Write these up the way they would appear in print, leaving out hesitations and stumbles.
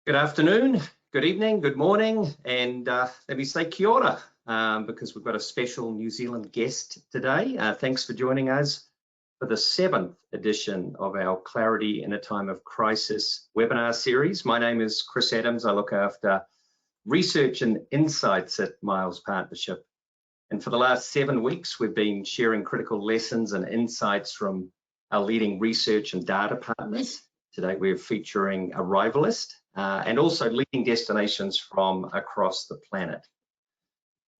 Good afternoon, good evening, good morning, and let me say kia ora, because we've got a special New Zealand guest today. Thanks for joining us for the 7th edition of our Clarity in a Time of Crisis webinar series. My name is Chris Adams. I look after research and insights at Miles Partnership. And for the last 7 weeks, we've been sharing critical lessons and insights from our leading research and data partners. Today, we're featuring Arrivalist, and also leading destinations from across the planet.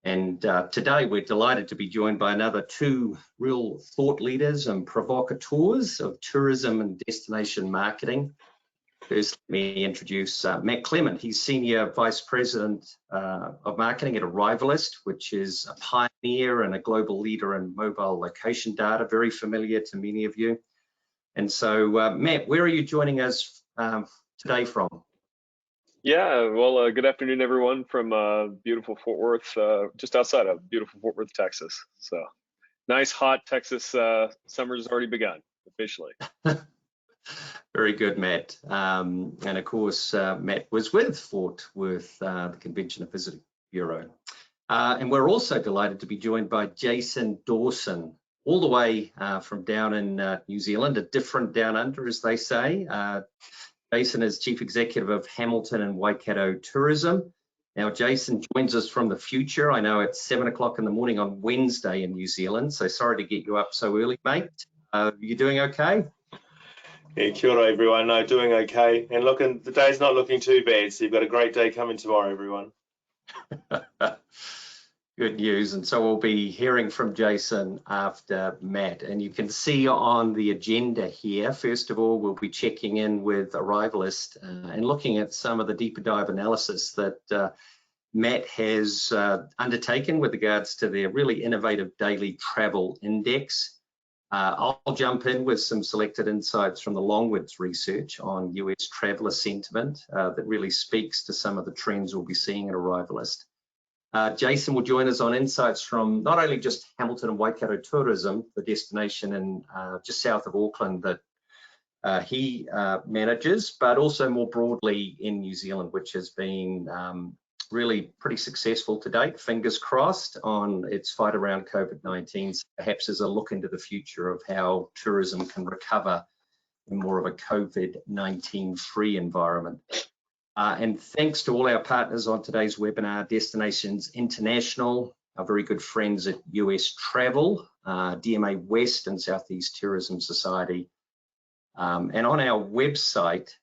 And today we're delighted to be joined by another two real thought leaders and provocateurs of tourism and destination marketing. First, let me introduce Matt Clement. He's Senior Vice President of Marketing at Arrivalist, which is a pioneer and a global leader in mobile location data, very familiar to many of you. And so, Matt, where are you joining us today from? Yeah, well, good afternoon, everyone, from beautiful Fort Worth, just outside of beautiful Fort Worth, Texas. So nice, hot Texas summer's already begun, officially. Very good, Matt. And of course, Matt was with Fort Worth, the Convention and Visitor Bureau. And we're also delighted to be joined by Jason Dawson, all the way from down in New Zealand, a different down under, as they say. Jason is Chief Executive of Hamilton and Waikato Tourism. Now, Jason joins us from the future. I know it's 7 o'clock in the morning on Wednesday in New Zealand, so sorry to get you up so early, mate. You doing okay? Yeah, kia ora, everyone. No, doing okay. And looking, the day's not looking too bad, so you've got a great day coming tomorrow, everyone. Good news. And so we'll be hearing from Jason after Matt. And you can see on the agenda here, first of all, we'll be checking in with Arrivalist and looking at some of the deeper dive analysis that Matt has undertaken with regards to their really innovative daily travel index. I'll jump in with some selected insights from the Longwoods research on US traveller sentiment that really speaks to some of the trends we'll be seeing at Arrivalist. Jason will join us on insights from not only just Hamilton and Waikato Tourism, the destination in just south of Auckland that he manages, but also more broadly in New Zealand, which has been really pretty successful to date, fingers crossed, on its fight around COVID-19. So perhaps as a look into the future of how tourism can recover in more of a COVID-19 free environment. And thanks to all our partners on today's webinar, Destinations International, our very good friends at US Travel, DMA West and Southeast Tourism Society. And on our website,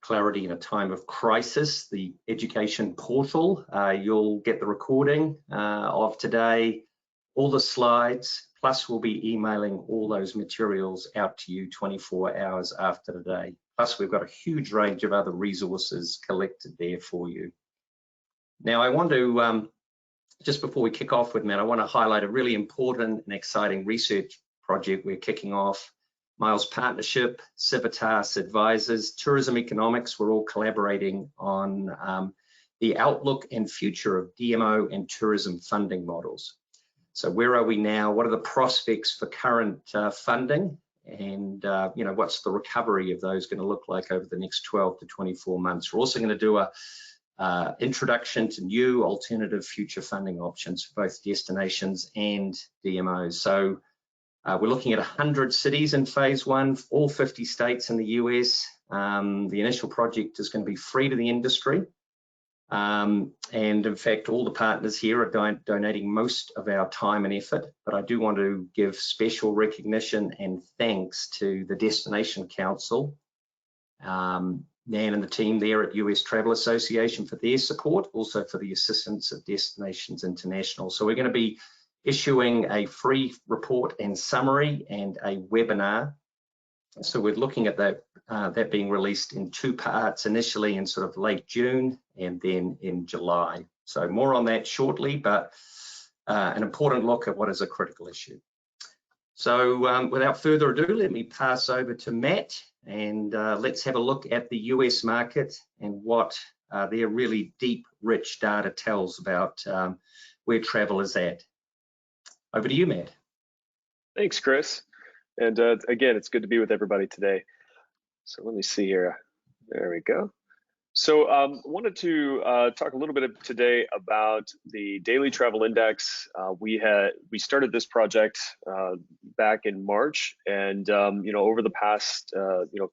Clarity in a Time of Crisis, the education portal, you'll get the recording of today, all the slides, plus we'll be emailing all those materials out to you 24 hours after today. Plus, we've got a huge range of other resources collected there for you. Now, I want to, just before we kick off with Matt, I want to highlight a really important and exciting research project we're kicking off. Miles Partnership, Civitas Advisors, Tourism Economics, we're all collaborating on the outlook and future of DMO and tourism funding models. So where are we now? What are the prospects for current funding? And you know, what's the recovery of those going to look like over the next 12 to 24 months? We're also going to do a introduction to new alternative future funding options for both destinations and DMOs. So we're looking at 100 cities in phase 1, all 50 states in the US. The initial project is going to be free to the industry. And in fact, all the partners here are donating most of our time and effort, but I do want to give special recognition and thanks to the Destination Council, Nan and the team there at US Travel Association for their support, also for the assistance of Destinations International. So we're going to be issuing a free report and summary and a webinar. So we're looking at that being released in 2 parts, initially in sort of late June and then in July. So more on that shortly, but an important look at what is a critical issue. So without further ado, let me pass over to Matt and let's have a look at the US market and what their really deep, rich data tells about where travel is at. Over to you, Matt. Thanks, Chris. And again, it's good to be with everybody today. So let me see here. There we go. So wanted to talk a little bit today about the Daily Travel Index. We started this project back in March, and over the past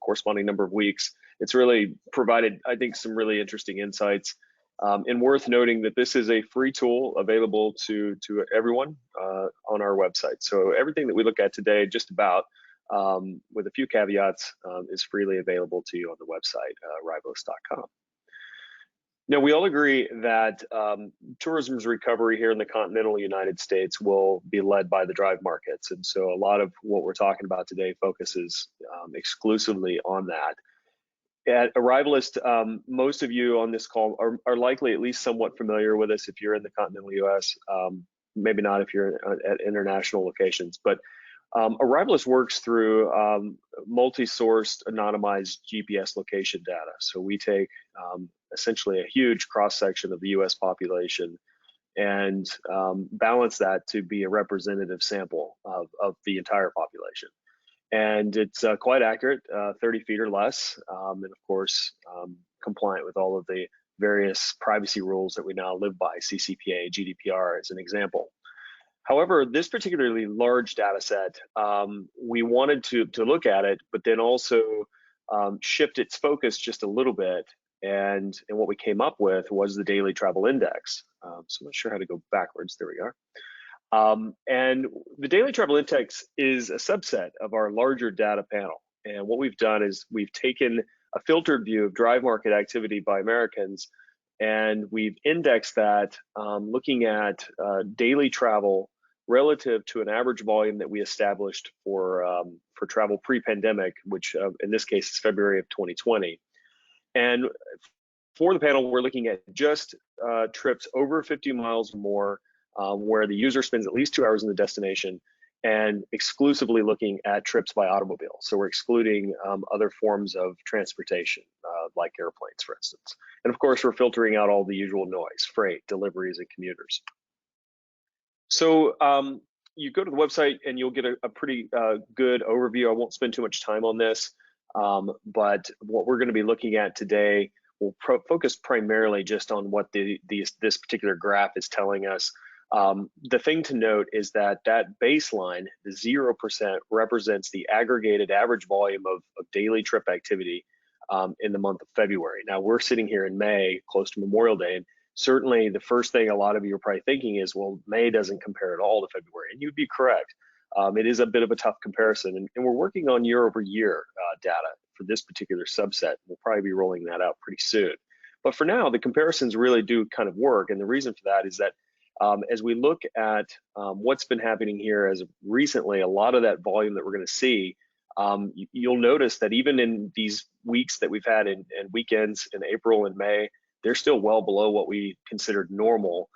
corresponding number of weeks, it's really provided, I think, some really interesting insights. And worth noting that this is a free tool available to everyone on our website. So everything that we look at today, just about, with a few caveats, is freely available to you on the website, Arrivalist.com. Now, we all agree that tourism's recovery here in the continental United States will be led by the drive markets. And so a lot of what we're talking about today focuses exclusively on that. At Arrivalist, most of you on this call are likely at least somewhat familiar with us if you're in the continental US, maybe not if you're at international locations, but Arrivalist works through multi-sourced anonymized GPS location data. So we take essentially a huge cross-section of the US population and balance that to be a representative sample of the entire population. And it's quite accurate, 30 feet or less, and of course compliant with all of the various privacy rules that we now live by, CCPA, GDPR as an example. However, this particularly large data set, we wanted to look at it, but then also shift its focus just a little bit. And what we came up with was the Daily Travel Index. So I'm not sure how to go backwards. There we are. And the Daily Travel Index is a subset of our larger data panel. And what we've done is we've taken a filtered view of drive market activity by Americans, and we've indexed that looking at daily travel relative to an average volume that we established for travel pre-pandemic, which in this case is February of 2020. And for the panel, we're looking at just trips over 50 miles or more, where the user spends at least 2 hours in the destination, and exclusively looking at trips by automobile. So we're excluding other forms of transportation, like airplanes, for instance. And of course, we're filtering out all the usual noise, freight, deliveries, and commuters. So you go to the website and you'll get a pretty good overview. I won't spend too much time on this, but what we're going to be looking at today will focus primarily just on what this particular graph is telling us. The thing to note is that baseline, the 0%, represents the aggregated average volume of daily trip activity in the month of February. Now, we're sitting here in May, close to Memorial Day, and certainly the first thing a lot of you are probably thinking is, well, May doesn't compare at all to February, and you'd be correct. It is a bit of a tough comparison, and we're working on year-over-year data for this particular subset. We'll probably be rolling that out pretty soon. But for now, the comparisons really do kind of work, and the reason for that is that as we look at what's been happening here as recently, a lot of that volume that we're going to see, you'll notice that even in these weeks that we've had and weekends in April and May, they're still well below what we considered normal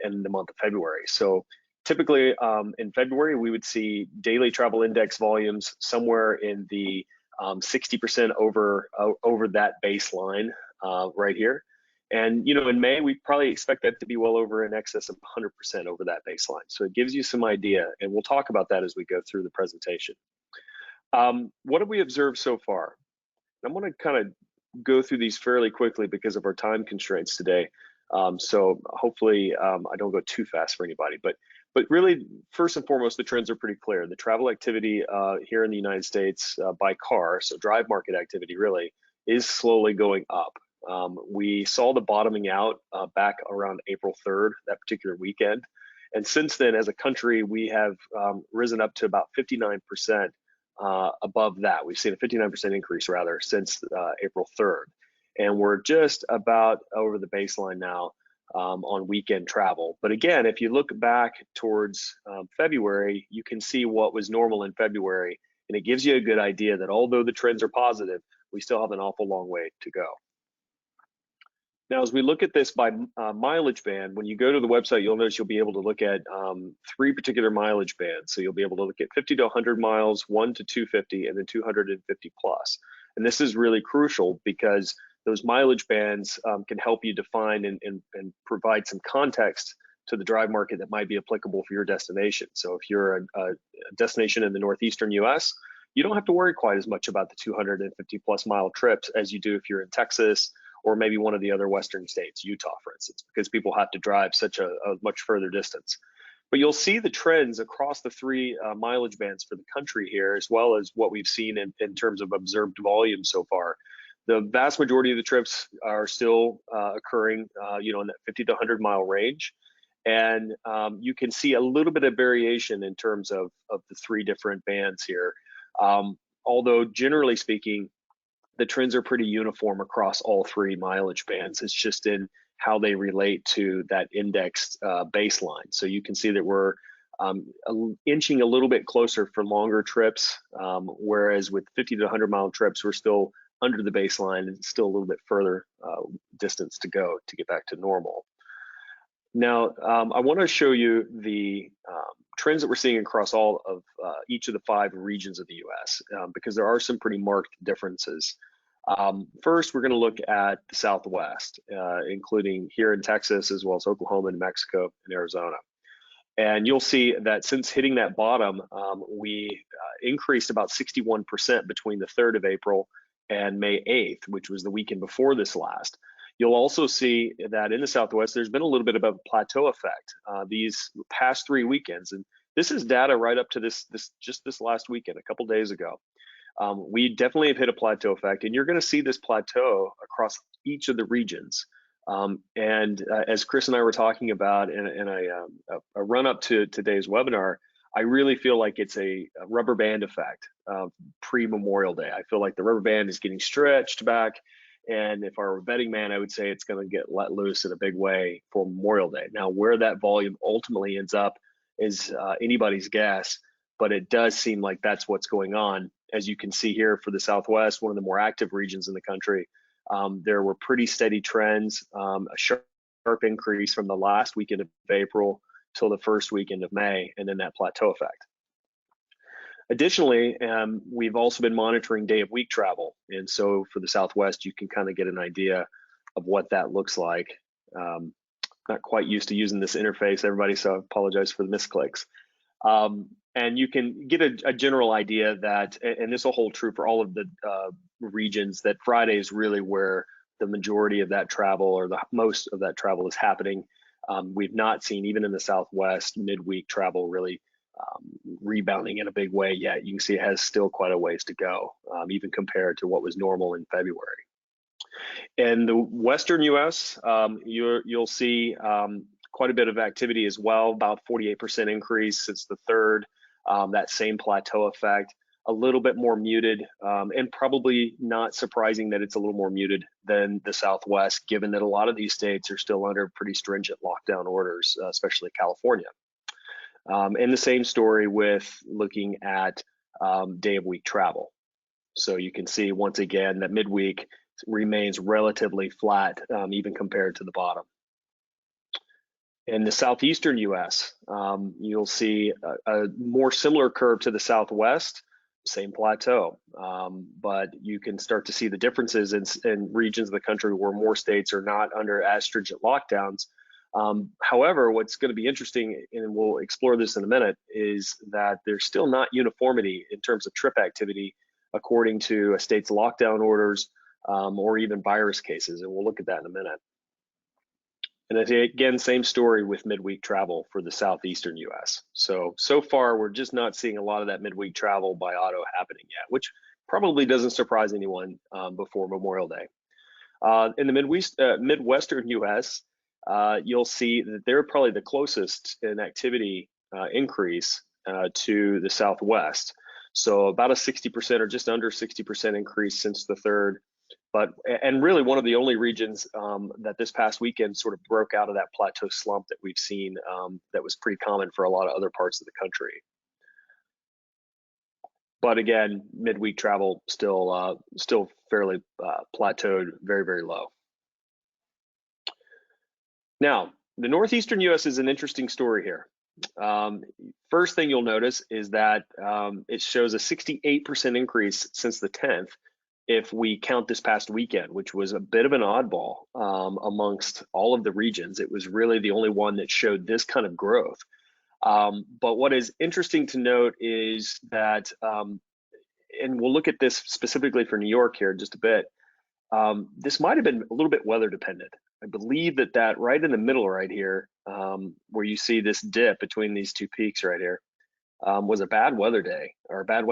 in the month of February. So typically in February, we would see daily travel index volumes somewhere in the 60% over that baseline right here. And in May, we probably expect that to be well over in excess of 100% over that baseline. So it gives you some idea, and we'll talk about that as we go through the presentation. What have we observed so far? I'm going to kind of go through these fairly quickly because of our time constraints today. So hopefully I don't go too fast for anybody, but really, first and foremost, the trends are pretty clear. The travel activity here in the United States by car, so drive market activity really, is slowly going up. We saw the bottoming out back around April 3rd, that particular weekend. And since then, as a country, we have risen up to about 59% above that. We've seen a 59% increase rather since April 3rd. And we're just about over the baseline now on weekend travel. But again, if you look back towards February, you can see what was normal in February. And it gives you a good idea that although the trends are positive, we still have an awful long way to go. Now, as we look at this by mileage band, when you go to the website, you'll notice you'll be able to look at 3 particular mileage bands. So you'll be able to look at 50 to 100 miles, 1 to 250, and then 250 plus. And this is really crucial because those mileage bands can help you define and provide some context to the drive market that might be applicable for your destination. So if you're a destination in the northeastern US, you don't have to worry quite as much about the 250 plus mile trips as you do if you're in Texas or maybe one of the other Western states, Utah, for instance, because people have to drive such a much further distance. But you'll see the trends across the three mileage bands for the country here, as well as what we've seen in terms of observed volume so far. The vast majority of the trips are still occurring, in that 50 to 100 mile range. And you can see a little bit of variation in terms of the three different bands here. Although generally speaking, the trends are pretty uniform across all three mileage bands. It's just in how they relate to that indexed baseline. So you can see that we're inching a little bit closer for longer trips, whereas with 50 to 100 mile trips, we're still under the baseline and still a little bit further distance to go to get back to normal. Now, I want to show you the trends that we're seeing across all of each of the 5 regions of the U.S. Because there are some pretty marked differences. First, we're going to look at the Southwest, including here in Texas, as well as Oklahoma, New Mexico, and Arizona. And you'll see that since hitting that bottom, we increased about 61% between the 3rd of April and May 8th, which was the weekend before this last. You'll also see that in the Southwest, there's been a little bit of a plateau effect these past 3 weekends. And this is data right up to this last weekend, a couple days ago. We definitely have hit a plateau effect, and you're going to see this plateau across each of the regions. As Chris and I were talking about in a run up to today's webinar, I really feel like it's a rubber band effect pre-Memorial Day. I feel like the rubber band is getting stretched back. And if I were a betting man, I would say it's going to get let loose in a big way for Memorial Day. Now, where that volume ultimately ends up is anybody's guess, but it does seem like that's what's going on. As you can see here for the Southwest, one of the more active regions in the country, there were pretty steady trends, a sharp increase from the last weekend of April till the first weekend of May, and then that plateau effect. Additionally, we've also been monitoring day of week travel. And so for the Southwest, you can kind of get an idea of what that looks like. Not quite used to using this interface, everybody, so I apologize for the misclicks. And you can get a general idea that, and this will hold true for all of the regions, that Friday is really where the majority of that travel, or the most of that travel, is happening. We've not seen, even in the Southwest, midweek travel really rebounding in a big way yet. You can see it has still quite a ways to go, even compared to what was normal in February. In the Western U.S., you'll see quite a bit of activity as well, about 48% increase since the 3rd, that same plateau effect, a little bit more muted, and probably not surprising that it's a little more muted than the Southwest, given that a lot of these states are still under pretty stringent lockdown orders, especially California. And the same story with looking at day of week travel. So you can see once again that midweek remains relatively flat, even compared to the bottom. In the southeastern U.S., you'll see a more similar curve to the Southwest, same plateau, but you can start to see the differences in regions of the country where more states are not under as stringent lockdowns. However, what's going to be interesting, and we'll explore this in a minute, is that there's still not uniformity in terms of trip activity according to a state's lockdown orders, or even virus cases, and we'll look at that in a minute. And again, same story with midweek travel for the southeastern U.S. So far, we're just not seeing a lot of that midweek travel by auto happening yet, which probably doesn't surprise anyone before Memorial Day. In the Midwestern U.S., you'll see that they're probably the closest in activity increase to the Southwest. So about a 60% or just under 60% increase since the 3rd. And really one of the only regions that this past weekend sort of broke out of that plateau slump that we've seen, that was pretty common for a lot of other parts of the country. But again, midweek travel still fairly plateaued, very, very low. Now, the northeastern U.S. is an interesting story here. First thing you'll notice is that it shows a 68% increase since the 10th if we count this past weekend, which was a bit of an oddball amongst all of the regions. It was really the only one that showed this kind of growth. But what is interesting to note is that, and we'll look at this specifically for New York here in just a bit, this might have been a little bit weather dependent. I believe that right in the middle right here, where you see this dip between these two peaks right here, was a bad weather day or a bad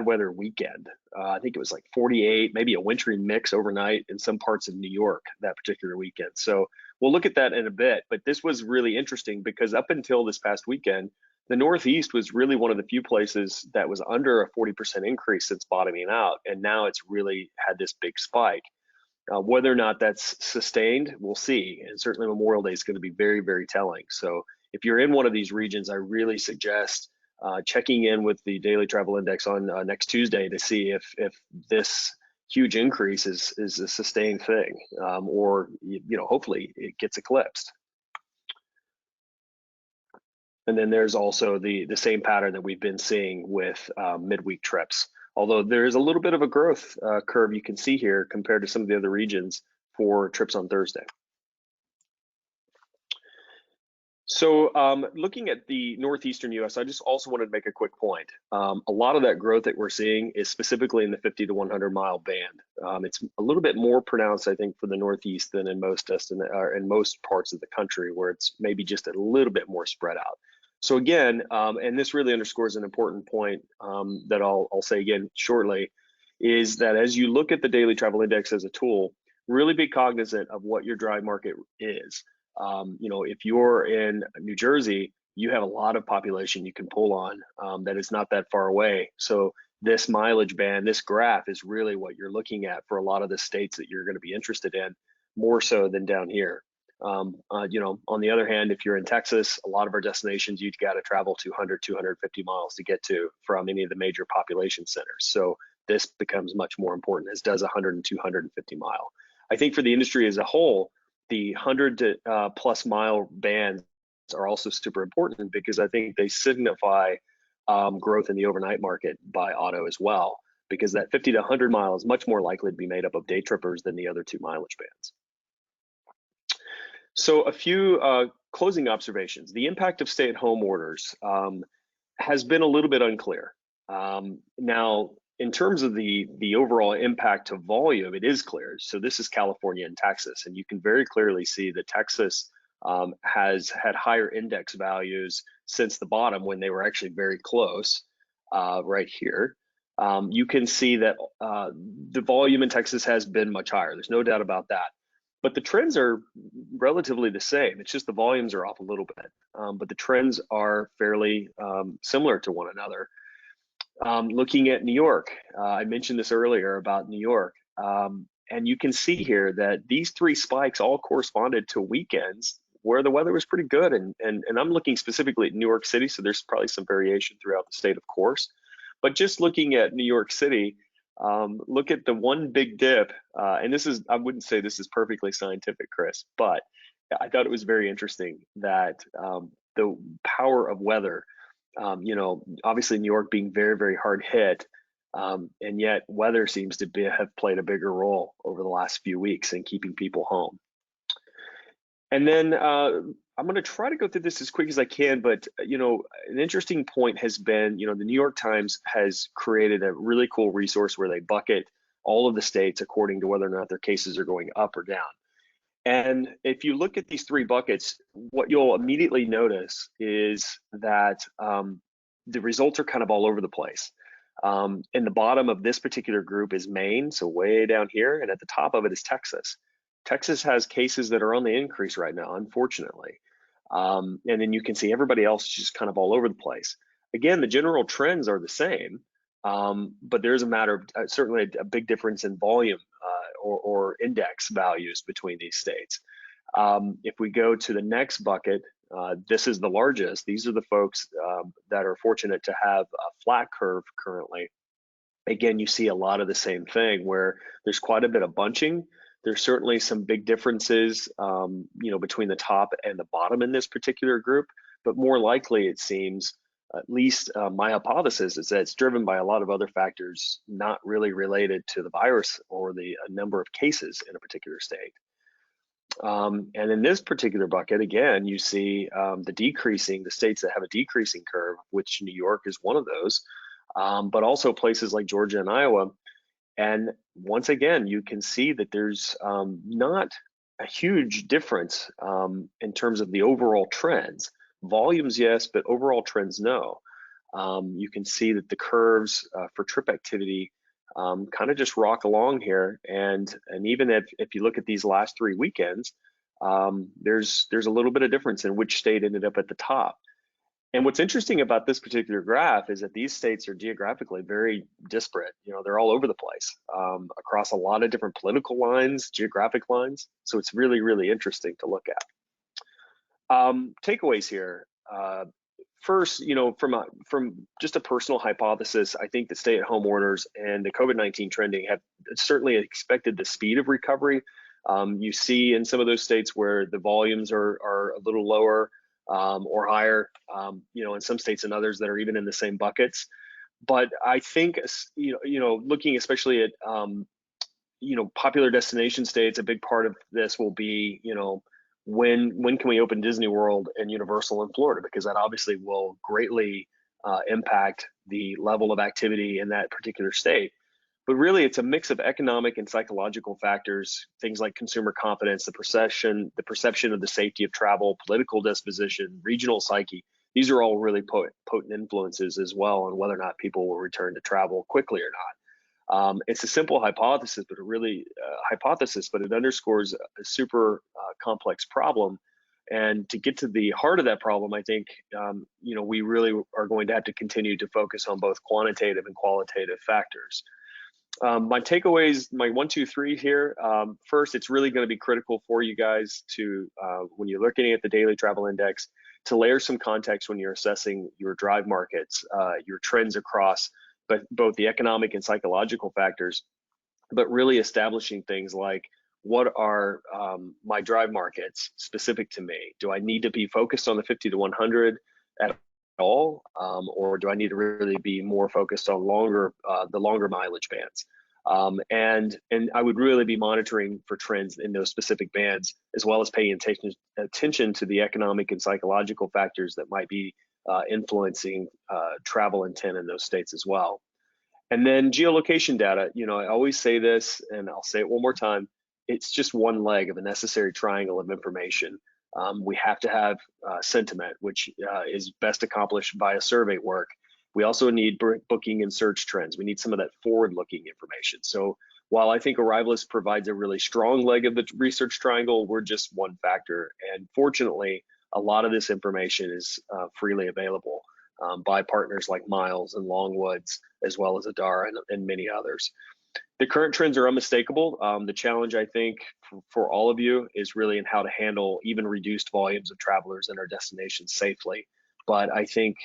weather weekend. I think it was like 48, maybe a wintry mix overnight in some parts of New York that particular weekend. So we'll look at that in a bit, but this was really interesting because up until this past weekend, the Northeast was really one of the few places that was under a 40% increase since bottoming out, and now it's really had this big spike. Whether or not that's sustained, we'll see, and certainly Memorial Day is going to be very, very telling. So if you're in one of these regions, I really suggest checking in with the Daily Travel Index on next Tuesday to see if this huge increase is a sustained thing, or hopefully it gets eclipsed. And then there's also the same pattern that we've been seeing with midweek trips. Although there is a little bit of a growth curve you can see here compared to some of the other regions for trips on Thursday. So looking at the northeastern US, I just also wanted to make a quick point. A lot of that growth that we're seeing is specifically in the 50 to 100 mile band. It's a little bit more pronounced, I think, for the Northeast than in most parts of the country, where it's maybe just a little bit more spread out. So again, and this really underscores an important point that I'll say again shortly, is that as you look at the Daily Travel Index as a tool, really be cognizant of what your drive market is. If you're in New Jersey, you have a lot of population you can pull on that is not that far away. So this mileage band, this graph is really what you're looking at for a lot of the states that you're going to be interested in, more so than down here. On the other hand, if you're in Texas, a lot of our destinations, you've got to travel 200, 250 miles to get to from any of the major population centers. So this becomes much more important, as does 100 and 250 mile. I think for the industry as a whole, the 100 to plus mile bands are also super important because I think they signify growth in the overnight market by auto as well, because that 50 to 100 mile is much more likely to be made up of day trippers than the other two mileage bands. So a few closing observations. The impact of stay-at-home orders has been a little bit unclear. Now, in terms of the overall impact to volume, it is clear. So this is California and Texas, and you can very clearly see that Texas has had higher index values since the bottom when they were actually very close right here. You can see that the volume in Texas has been much higher. There's no doubt about that. But the trends are relatively the same. It's just the volumes are off a little bit, but the trends are fairly similar to one another. Looking at New York, I mentioned this earlier about New York, and you can see here that these three spikes all corresponded to weekends where the weather was pretty good. And I'm looking specifically at New York City, so there's probably some variation throughout the state, of course. But just looking at New York City, look at the one big dip, and this is, I wouldn't say this is perfectly scientific, Chris, but I thought it was very interesting that the power of weather, obviously New York being very, very hard hit, and yet weather seems to have played a bigger role over the last few weeks in keeping people home. And then I'm going to try to go through this as quick as I can, but an interesting point has been, the New York Times has created a really cool resource where they bucket all of the states according to whether or not their cases are going up or down. And if you look at these three buckets, what you'll immediately notice is that the results are kind of all over the place. In the bottom of this particular group is Maine, so way down here, and at the top of it is Texas. Texas has cases that are on the increase right now, unfortunately. And then you can see everybody else is just kind of all over the place. Again, the general trends are the same, but there's a matter of certainly a big difference in volume or index values between these states. If we go to the next bucket, this is the largest. These are the folks that are fortunate to have a flat curve currently. Again, you see a lot of the same thing where there's quite a bit of bunching. There's certainly some big differences, between the top and the bottom in this particular group, but more likely it seems, at least my hypothesis is that it's driven by a lot of other factors not really related to the virus or the number of cases in a particular state. And in this particular bucket, again, you see the states that have a decreasing curve, which New York is one of those, but also places like Georgia and Iowa. And once again, you can see that there's not a huge difference in terms of the overall trends. Volumes, yes, but overall trends, no. You can see that the curves for trip activity kind of just rock along here. And even if you look at these last 3 weekends, there's a little bit of difference in which state ended up at the top. And what's interesting about this particular graph is that these states are geographically very disparate. You know, they're all over the place across a lot of different political lines, geographic lines. So it's really, really interesting to look at. Takeaways here. First, you know, from just a personal hypothesis, I think the stay-at-home orders and the COVID-19 trending have certainly expected the speed of recovery. You see in some of those states where the volumes are a little lower or higher, you know, in some states and others that are even in the same buckets. But I think, you know, looking especially at, you know, popular destination states, a big part of this will be, you know, when can we open Disney World and Universal in Florida? Because that obviously will greatly impact the level of activity in that particular state. But really, it's a mix of economic and psychological factors, things like consumer confidence, the perception of the safety of travel, political disposition, regional psyche. These are all really potent influences as well on whether or not people will return to travel quickly or not. It's a simple hypothesis, but it underscores a super complex problem. And to get to the heart of that problem, I think you know, we really are going to have to continue to focus on both quantitative and qualitative factors. My takeaways, my 1, 2, 3 here. First, it's really going to be critical for you guys to, when you're looking at the daily travel index, to layer some context when you're assessing your drive markets, your trends across both the economic and psychological factors, but really establishing things like, what are my drive markets specific to me? Do I need to be focused on the 50 to 100 at all, or do I need to really be more focused on the longer mileage bands? And I would really be monitoring for trends in those specific bands, as well as paying attention to the economic and psychological factors that might be influencing travel intent in those states as well. And then geolocation data. You know, I always say this, and I'll say it one more time. It's just one leg of a necessary triangle of information. We have to have sentiment, which is best accomplished via survey work. We also need booking and search trends. We need some of that forward-looking information. So while I think Arrivalist provides a really strong leg of the research triangle, we're just one factor. And fortunately, a lot of this information is freely available by partners like Miles and Longwoods, as well as Adara and many others. The current trends are unmistakable. The challenge, I think, for all of you is really in how to handle even reduced volumes of travelers in our destinations safely. But I think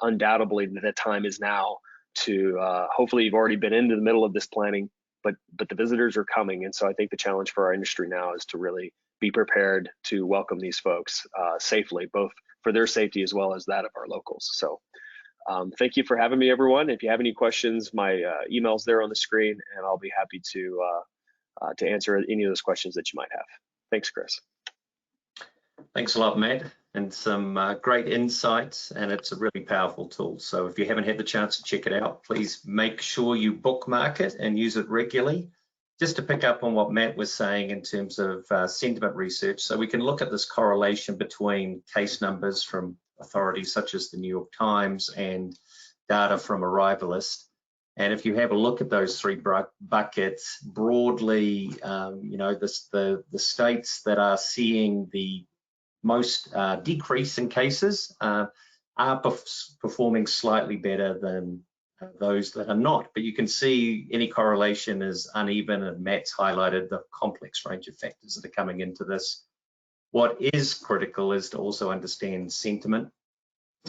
undoubtedly the time is now to, hopefully you've already been into the middle of this planning, but the visitors are coming. And so I think the challenge for our industry now is to really be prepared to welcome these folks safely, both for their safety as well as that of our locals. So thank you for having me, everyone. If you have any questions, my email's there on the screen, and I'll be happy to answer any of those questions that you might have. Thanks, Chris. Thanks a lot, Matt, and some great insights, and it's a really powerful tool. So if you haven't had the chance to check it out, please make sure you bookmark it and use it regularly. Just to pick up on what Matt was saying in terms of sentiment research, so we can look at this correlation between case numbers from authorities such as the New York Times and data from Arrivalist. And if you have a look at those three buckets broadly, you know, the states that are seeing the most decrease in cases are performing slightly better than those that are not. But you can see any correlation is uneven, and Matt's highlighted the complex range of factors that are coming into this. What is critical is to also understand sentiment.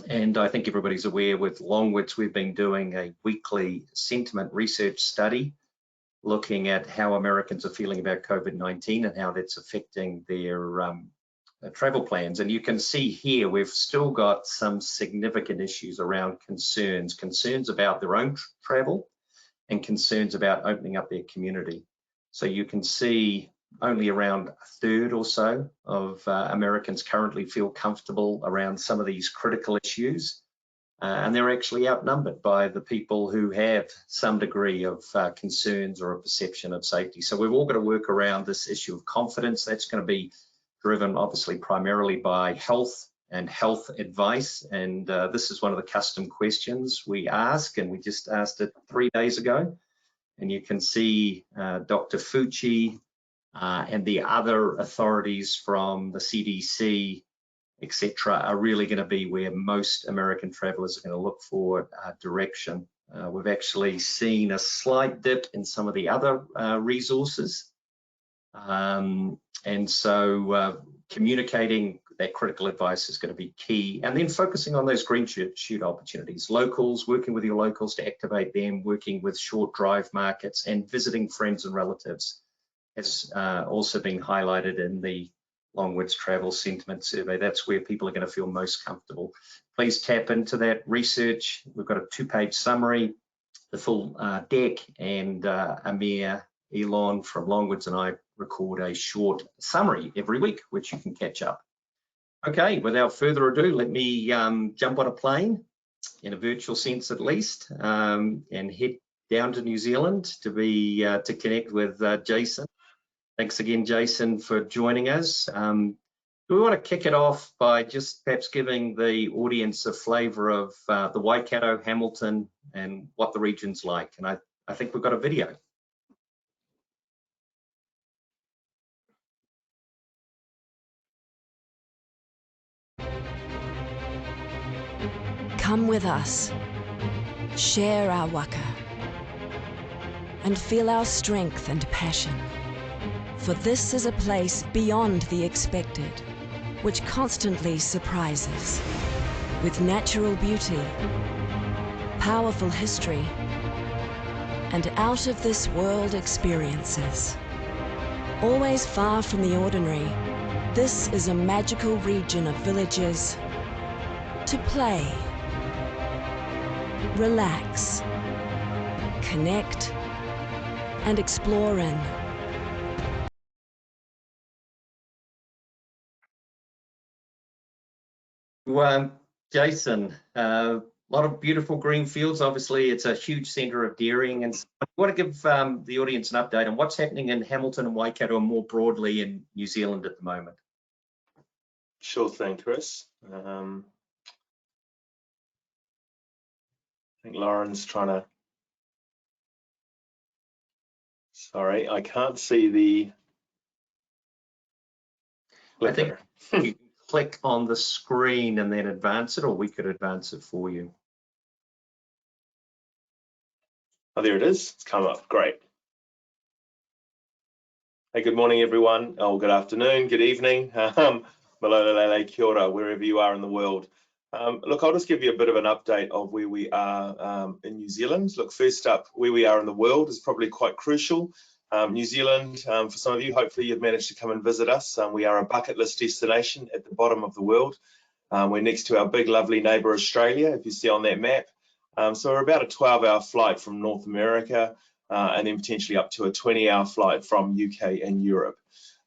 And I think everybody's aware with Longwoods, we've been doing a weekly sentiment research study looking at how Americans are feeling about COVID-19 and how that's affecting their travel plans. And you can see here, we've still got some significant issues around concerns about their own travel and concerns about opening up their community. So you can see only around a third or so of Americans currently feel comfortable around some of these critical issues. and they're actually outnumbered by the people who have some degree of concerns or a perception of safety. So we've all got to work around this issue of confidence. That's going to be driven obviously primarily by health and health advice, and this is one of the custom questions we ask, and we just asked it 3 days ago. And you can see Dr. Fucci and the other authorities from the CDC, etc., are really going to be where most American travelers are going to look for direction. We've actually seen a slight dip in some of the other resources. And so communicating that critical advice is going to be key, and then focusing on those green shoot opportunities, locals, working with your locals to activate them, working with short drive markets, and visiting friends and relatives has also been highlighted in the Longwoods Travel Sentiment Survey. That's where people are going to feel most comfortable. Please tap into that research. We've got a 2-page summary, the full deck, and Amir, Elon from Longwoods and I record a short summary every week, which you can catch up. Okay, without further ado, let me jump on a plane, in a virtual sense at least, and head down to New Zealand to connect with Jason. Thanks again, Jason, for joining us. We want to kick it off by just perhaps giving the audience a flavour of the Waikato, Hamilton, and what the region's like. And I think we've got a video. Come with us, share our waka, and feel our strength and passion. For this is a place beyond the expected, which constantly surprises, with natural beauty, powerful history, and out-of-this-world experiences. Always far from the ordinary, this is a magical region of villages to play, relax, connect, and explore in. Jason, a lot of beautiful green fields. Obviously, it's a huge centre of dairying, and I want to give the audience an update on what's happening in Hamilton and Waikato and more broadly in New Zealand at the moment. Sure thing, Chris. I think Lauren's trying to. Sorry, I can't see the clicker. I think you can click on the screen and then advance it, or we could advance it for you. Oh, there it is. It's come up. Great. Hey, good morning, everyone. Oh, good afternoon, good evening. Malolele, kia ora, wherever you are in the world. Look, I'll just give you a bit of an update of where we are in New Zealand. Look, first up, where we are in the world is probably quite crucial. New Zealand, for some of you, hopefully you've managed to come and visit us. We are a bucket list destination at the bottom of the world. We're next to our big, lovely neighbour, Australia, if you see on that map. So we're about a 12-hour flight from North America, and then potentially up to a 20-hour flight from UK and Europe.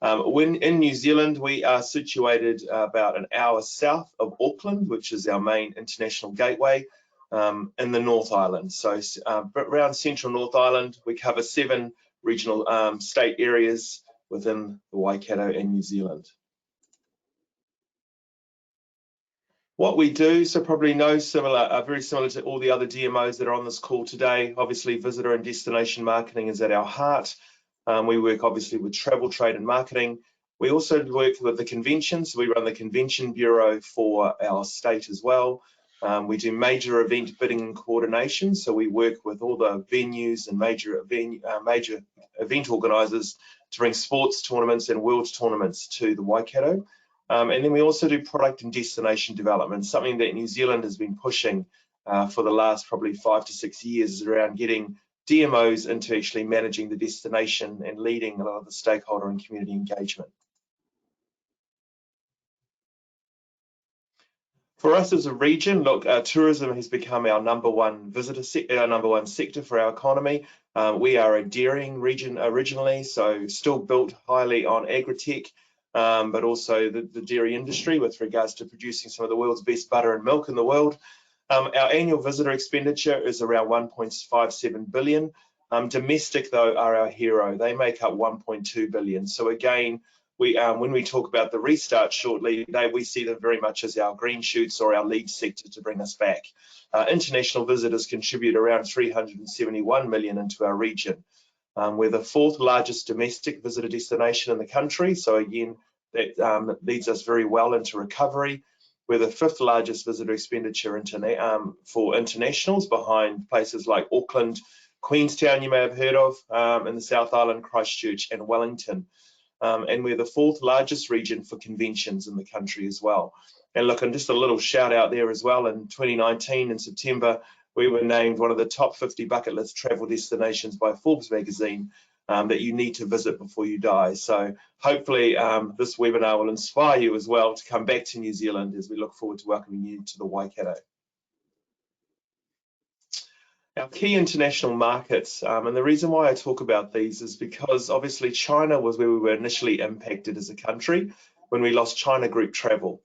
When in New Zealand, we are situated about an hour south of Auckland, which is our main international gateway, in the North Island. So around central North Island, we cover 7 regional state areas within the Waikato and New Zealand. What we do, so probably very similar to all the other DMOs that are on this call today. Obviously, visitor and destination marketing is at our heart. We work obviously with travel, trade and marketing. We also work with the conventions. We run the convention bureau for our state as well. We do major event bidding and coordination. So we work with all the venues and major event organisers to bring sports tournaments and world tournaments to the Waikato. And then we also do product and destination development, something that New Zealand has been pushing for the last probably 5 to 6 years, is around getting DMOs into actually managing the destination and leading a lot of the stakeholder and community engagement. For us as a region, look, tourism has become our number one sector for our economy. We are a dairying region originally, so still built highly on agri-tech, but also the dairy industry with regards to producing some of the world's best butter and milk in the world. Our annual visitor expenditure is around 1.57 billion. Domestic, though, are our hero. They make up 1.2 billion. So again, when we talk about the restart shortly, we see them very much as our green shoots or our lead sector to bring us back. International visitors contribute around 371 million into our region. We're the 4th largest domestic visitor destination in the country. So again, that leads us very well into recovery. We're the 5th largest visitor expenditure for internationals, behind places like Auckland, Queenstown, you may have heard of, in the South Island, Christchurch and Wellington. And we're the 4th largest region for conventions in the country as well. And look, and just a little shout out there as well, in 2019 in September, we were named one of the top 50 bucket list travel destinations by Forbes magazine that you need to visit before you die. So hopefully this webinar will inspire you as well to come back to New Zealand as we look forward to welcoming you to the Waikato. Our key international markets, and the reason why I talk about these is because obviously China was where we were initially impacted as a country when we lost China group travel.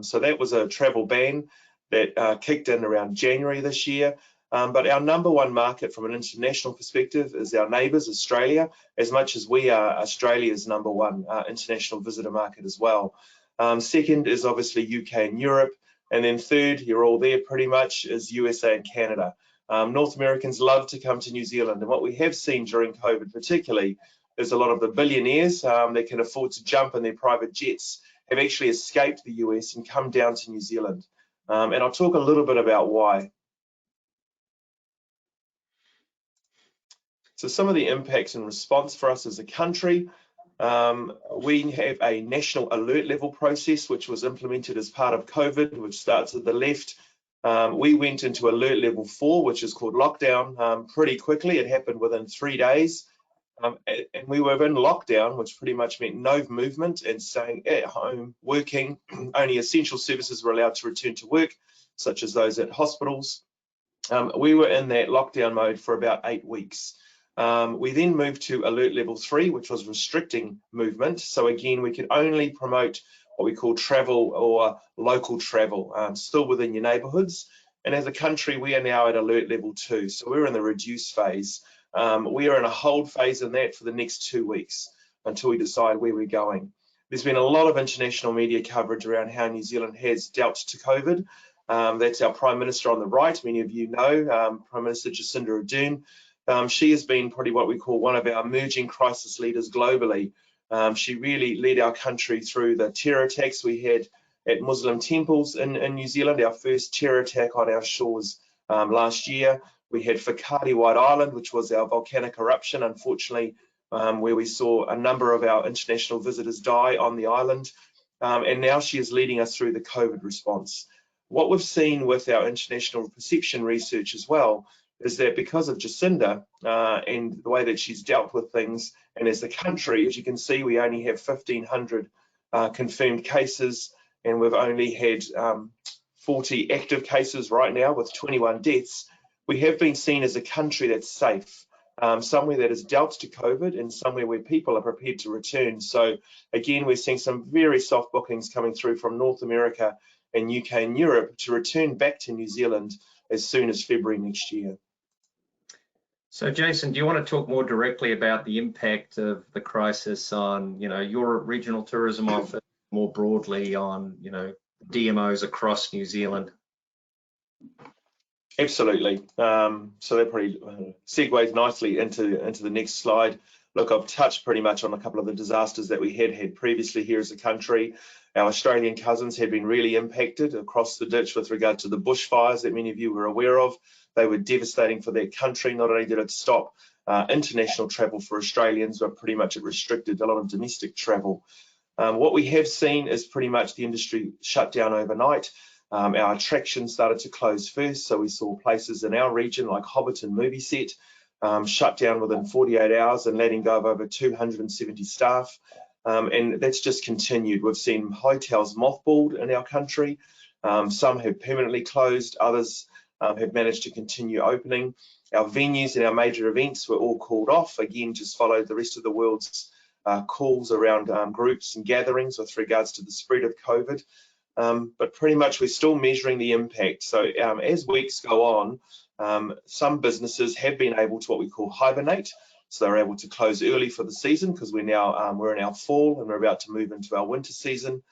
So that was a travel ban that kicked in around January this year. But our #1 market from an international perspective is our neighbours, Australia, as much as we are Australia's #1 international visitor market as well. Second is obviously UK and Europe. And then third, you're all there pretty much, is USA and Canada. North Americans love to come to New Zealand, and what we have seen during COVID particularly is a lot of the billionaires that can afford to jump in their private jets have actually escaped the US and come down to New Zealand. And I'll talk a little bit about why. So some of the impacts and response for us as a country, we have a national alert level process which was implemented as part of COVID, which starts at the left. We went into alert level 4, which is called lockdown, pretty quickly. It happened within 3 days. And we were in lockdown, which pretty much meant no movement and staying at home, working. Only essential services were allowed to return to work, such as those at hospitals. We were in that lockdown mode for about 8 weeks. We then moved to alert level 3, which was restricting movement. So again, we could only promote what we call travel or local travel, still within your neighbourhoods. And as a country, we are now at alert level 2. So we're in the reduced phase. We are in a hold phase in that for the next 2 weeks until we decide where we're going. There's been a lot of international media coverage around how New Zealand has dealt to COVID. That's our Prime Minister on the right. Many of you know Prime Minister Jacinda Ardern. She has been probably what we call one of our emerging crisis leaders globally. She really led our country through the terror attacks we had at Muslim temples in New Zealand, our first terror attack on our shores last year. We had Whakaari White Island, which was our volcanic eruption, unfortunately, where we saw a number of our international visitors die on the island. And now she is leading us through the COVID response. What we've seen with our international perception research as well is that because of Jacinda and the way that she's dealt with things, and as a country, as you can see, we only have 1,500 confirmed cases, and we've only had 40 active cases right now with 21 deaths. We have been seen as a country that's safe, somewhere that has dealt to COVID and somewhere where people are prepared to return. So again, we're seeing some very soft bookings coming through from North America and UK and Europe to return back to New Zealand as soon as February next year. So Jason, do you want to talk more directly about the impact of the crisis on, your regional tourism office, more broadly on, DMOs across New Zealand? Absolutely. So that probably segues nicely into the next slide. Look, I've touched pretty much on a couple of the disasters that we had previously here as a country. Our Australian cousins had been really impacted across the ditch with regard to the bushfires that many of you were aware of. They were devastating for their country. Not only did it stop international travel for Australians, but pretty much it restricted a lot of domestic travel. What we have seen is pretty much the industry shut down overnight. Our attractions started to close first, so we saw places in our region like Hobbiton movie set shut down within 48 hours and letting go of over 270 staff. And that's just continued. We've seen hotels mothballed in our country. Some have permanently closed, others have managed to continue opening. Our venues and our major events were all called off. Again, just followed the rest of the world's calls around groups and gatherings with regards to the spread of COVID. but pretty much we're still measuring the impact. So as weeks go on, some businesses have been able to what we call hibernate. So they're able to close early for the season because we're now we're in our fall and we're about to move into our winter season.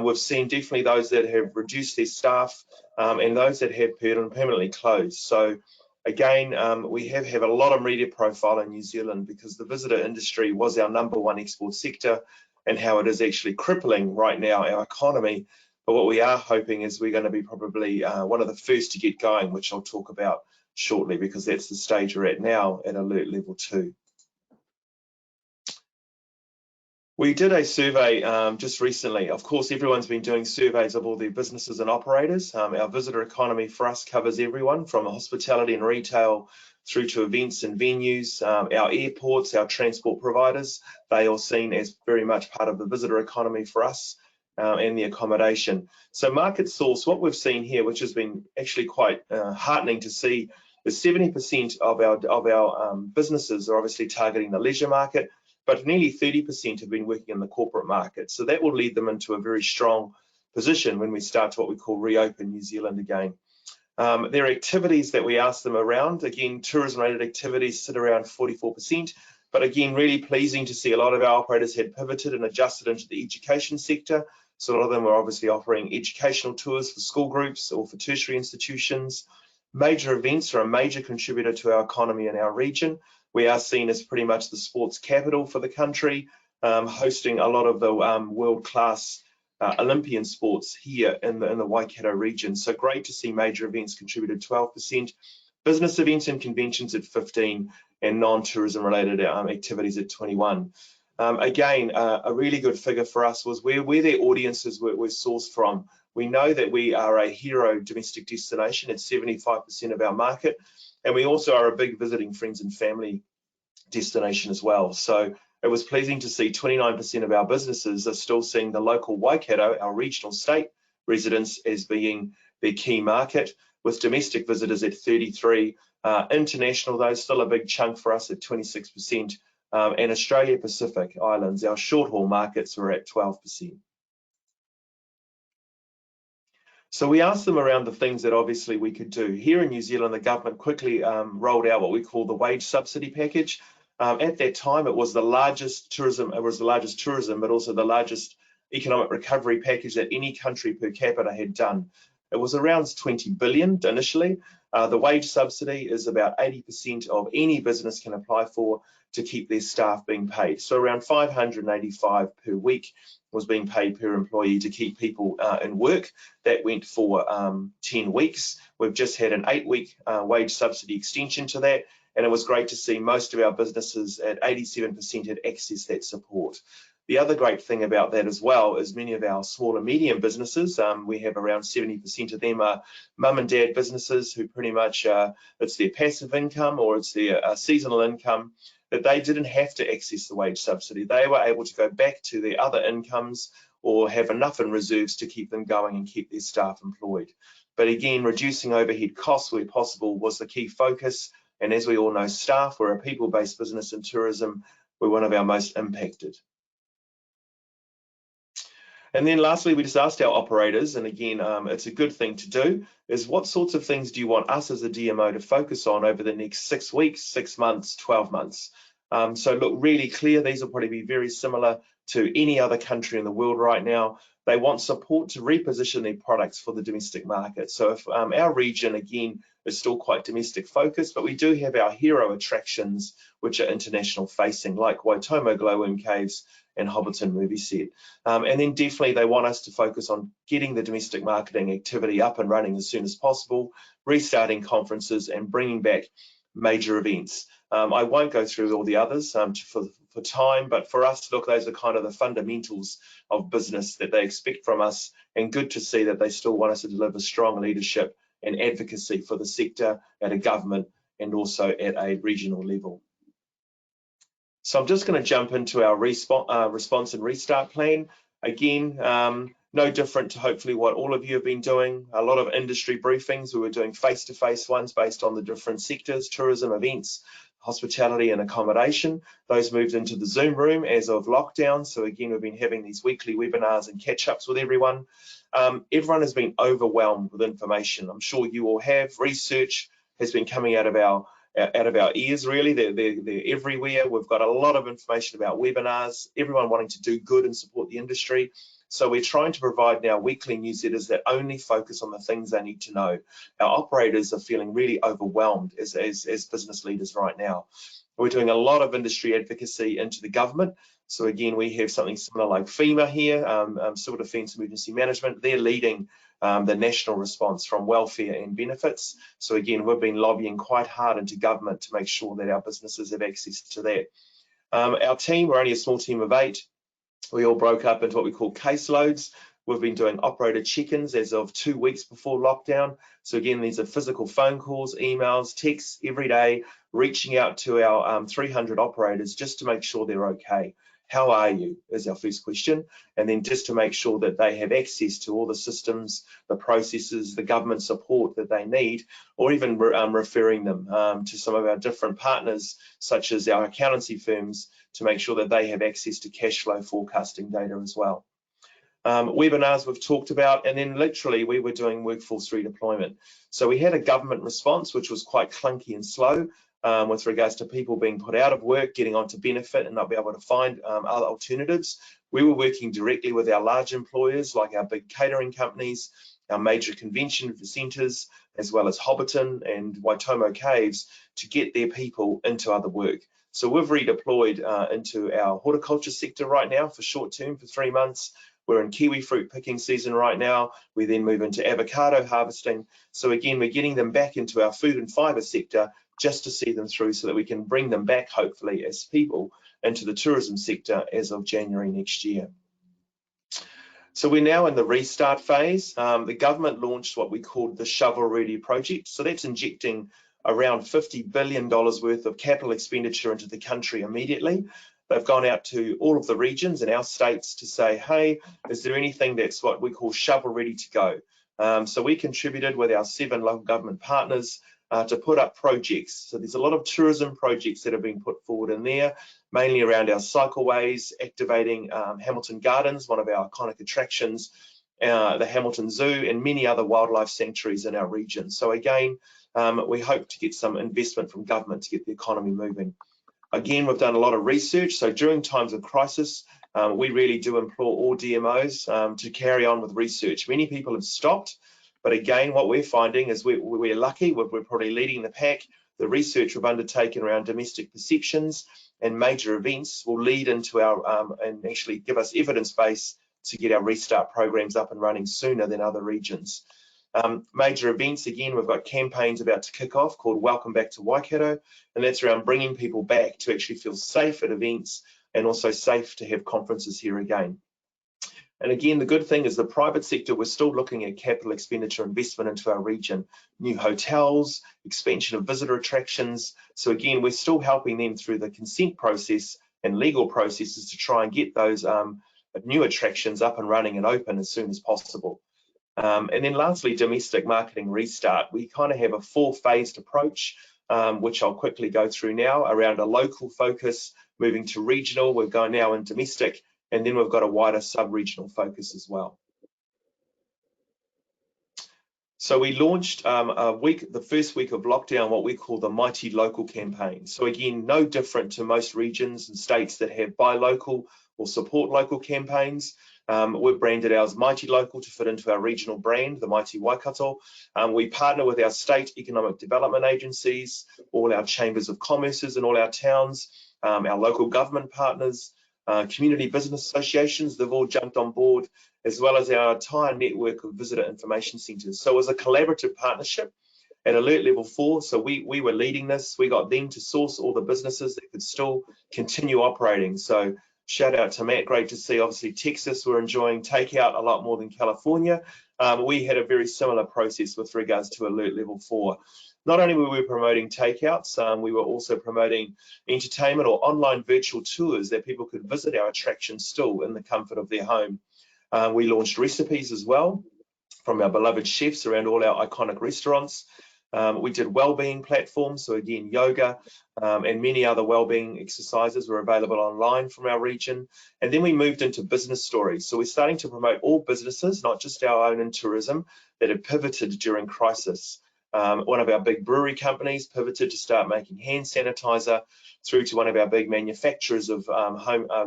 We've seen definitely those that have reduced their staff and those that have permanently closed. So again, we have a lot of media profile in New Zealand because the visitor industry was our #1 export sector and how it is actually crippling right now our economy. But what we are hoping is we're going to be probably one of the first to get going, which I'll talk about shortly because that's the stage we're at now at alert level 2. We did a survey just recently. Of course, everyone's been doing surveys of all their businesses and operators. Our visitor economy for us covers everyone from hospitality and retail through to events and venues, our airports, our transport providers. They are seen as very much part of the visitor economy for us and the accommodation. So market source, what we've seen here, which has been actually quite heartening to see, is 70% of our businesses are obviously targeting the leisure market, but nearly 30% have been working in the corporate market. So that will lead them into a very strong position when we start to what we call reopen New Zealand again. There are activities that we ask them around. Again, tourism-related activities sit around 44%, but again, really pleasing to see a lot of our operators had pivoted and adjusted into the education sector. So a lot of them are obviously offering educational tours for school groups or for tertiary institutions. Major events are a major contributor to our economy and our region. We are seen as pretty much the sports capital for the country, hosting a lot of the world-class Olympian sports here in the Waikato region. So great to see major events contributed 12%, business events and conventions at 15%, and non-tourism related activities at 21%. Again, a really good figure for us was where their audiences were sourced from. We know that we are a hero domestic destination at 75% of our market, and we also are a big visiting friends and family destination as well. So it was pleasing to see 29% of our businesses are still seeing the local Waikato, our regional state residents, as being their key market, with domestic visitors at 33%. International, though, still a big chunk for us at 26%. And Australia Pacific Islands, our short haul markets, were at 12%. So we asked them around the things that obviously we could do. Here in New Zealand, the government quickly rolled out what we call the wage subsidy package. At that time, it was the largest tourism, but also the largest economic recovery package that any country per capita had done. It was around 20 billion initially. The wage subsidy is about 80% of any business can apply for to keep their staff being paid. So around 585 per week was being paid per employee to keep people in work. That went for 10 weeks. We've just had an 8-week wage subsidy extension to that, and it was great to see most of our businesses at 87% had accessed that support. The other great thing about that as well is many of our small and medium businesses, we have around 70% of them are mum and dad businesses who pretty much, it's their passive income or it's their seasonal income, that they didn't have to access the wage subsidy. They were able to go back to their other incomes or have enough in reserves to keep them going and keep their staff employed. But again, reducing overhead costs where possible was the key focus. And as we all know, staff, we're a people-based business in tourism, we're one of our most impacted. And then lastly, we just asked our operators, and again, it's a good thing to do, is what sorts of things do you want us as a DMO to focus on over the next 6 weeks, 6 months, 12 months? So look, really clear, these will probably be very similar to any other country in the world right now. They want support to reposition their products for the domestic market. So if our region, again, is still quite domestic focused, but we do have our hero attractions, which are international facing, like Waitomo Glowworm Caves and Hobbiton movie set. And then definitely they want us to focus on getting the domestic marketing activity up and running as soon as possible, restarting conferences and bringing back major events. I won't go through all the others for time, but for us, look, those are kind of the fundamentals of business that they expect from us, and good to see that they still want us to deliver strong leadership and advocacy for the sector at a government and also at a regional level. So I'm just going to jump into our response and restart plan. Again, no different to hopefully what all of you have been doing. A lot of industry briefings. We were doing face-to-face ones based on the different sectors, tourism, events, hospitality and accommodation. Those moved into the Zoom room as of lockdown. So again, we've been having these weekly webinars and catch-ups with everyone. Everyone has been overwhelmed with information. I'm sure you all have. Research has been coming out of our ears, really. They're everywhere. We've got a lot of information about webinars, everyone wanting to do good and support the industry. So we're trying to provide now weekly newsletters that only focus on the things they need to know. Our operators are feeling really overwhelmed as business leaders right now. We're doing a lot of industry advocacy into the government. So again, we have something similar like FEMA here, Civil Defence Emergency Management. They're leading the national response from welfare and benefits. So again, we've been lobbying quite hard into government to make sure that our businesses have access to that. Our team, we're only a small team of 8. We all broke up into what we call caseloads. We've been doing operator check-ins as of 2 weeks before lockdown. So again, these are physical phone calls, emails, texts every day, reaching out to our 300 operators just to make sure they're okay. How are you is our first question. And then just to make sure that they have access to all the systems, the processes, the government support that they need, or even referring them to some of our different partners, such as our accountancy firms, to make sure that they have access to cash flow forecasting data as well. Webinars we've talked about, and then literally we were doing workforce redeployment. So we had a government response which was quite clunky and slow with regards to people being put out of work, getting onto benefit and not be able to find other alternatives. We were working directly with our large employers like our big catering companies, our major convention centres, as well as Hobbiton and Waitomo Caves to get their people into other work. So we've redeployed into our horticulture sector right now for short term for 3 months. We're in kiwi fruit picking season right now. We then move into avocado harvesting. So again, we're getting them back into our food and fibre sector just to see them through so that we can bring them back, hopefully, as people into the tourism sector as of January next year. So we're now in the restart phase. The government launched what we called the Shovel Ready project. So that's injecting around $50 billion worth of capital expenditure into the country immediately. They've gone out to all of the regions and our states to say, hey, is there anything that's what we call shovel ready to go? So we contributed with our 7 local government partners to put up projects. So there's a lot of tourism projects that have been put forward in there, mainly around our cycleways, activating Hamilton Gardens, one of our iconic attractions, the Hamilton Zoo, and many other wildlife sanctuaries in our region. So again, we hope to get some investment from government to get the economy moving. Again, we've done a lot of research. So during times of crisis, we really do implore all DMOs to carry on with research. Many people have stopped, but again, what we're finding is we're lucky. We're probably leading the pack. The research we've undertaken around domestic perceptions and major events will lead into our and actually give us evidence base to get our restart programs up and running sooner than other regions. Major events, again, we've got campaigns about to kick off called Welcome Back to Waikato, and that's around bringing people back to actually feel safe at events and also safe to have conferences here again. And again, the good thing is the private sector, we're still looking at capital expenditure investment into our region, new hotels, expansion of visitor attractions. So again, we're still helping them through the consent process and legal processes to try and get those new attractions up and running and open as soon as possible. And then lastly, domestic marketing restart. We kind of have a 4-phased approach, which I'll quickly go through now, around a local focus, moving to regional. We're going now in domestic, and then we've got a wider sub-regional focus as well. So we launched the first week of lockdown, what we call the Mighty Local campaign. So again, no different to most regions and states that have buy local or support local campaigns. We've branded ours Mighty Local to fit into our regional brand, the Mighty Waikato. We partner with our state economic development agencies, all our chambers of commerces in all our towns, our local government partners, community business associations. They've all jumped on board, as well as our entire network of visitor information centres. So it was a collaborative partnership at Alert Level 4. So we were leading this. We got them to source all the businesses that could still continue operating. So shout out to Matt, great to see. Obviously Texas, we're enjoying takeout a lot more than California. We had a very similar process with regards to Alert Level 4. Not only were we promoting takeouts, we were also promoting entertainment or online virtual tours that people could visit our attractions still in the comfort of their home. We launched recipes as well from our beloved chefs around all our iconic restaurants. We did wellbeing platforms, so again, yoga and many other wellbeing exercises were available online from our region. And then we moved into business stories. So we're starting to promote all businesses, not just our own in tourism, that have pivoted during crisis. One of our big brewery companies pivoted to start making hand sanitizer, through to one of our big manufacturers of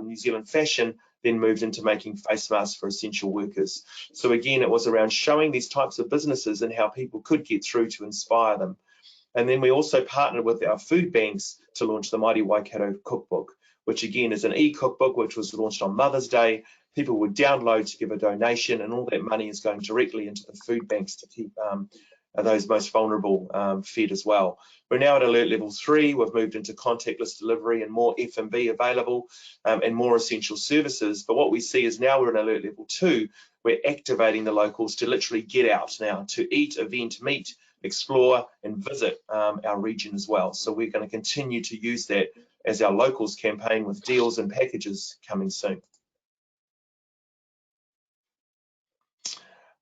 New Zealand fashion, then moved into making face masks for essential workers. So again, it was around showing these types of businesses and how people could get through to inspire them. And then we also partnered with our food banks to launch the Mighty Waikato cookbook, which again is an e-cookbook which was launched on Mother's Day. People would download to give a donation, and all that money is going directly into the food banks to keep those most vulnerable fed as well. We're now at alert level 3. We've moved into contactless delivery and more F&B available and more essential services. But what we see is now we're in alert level 2. We're activating the locals to literally get out now, to eat, event, meet, explore and visit our region as well. So we're going to continue to use that as our locals campaign, with deals and packages coming soon.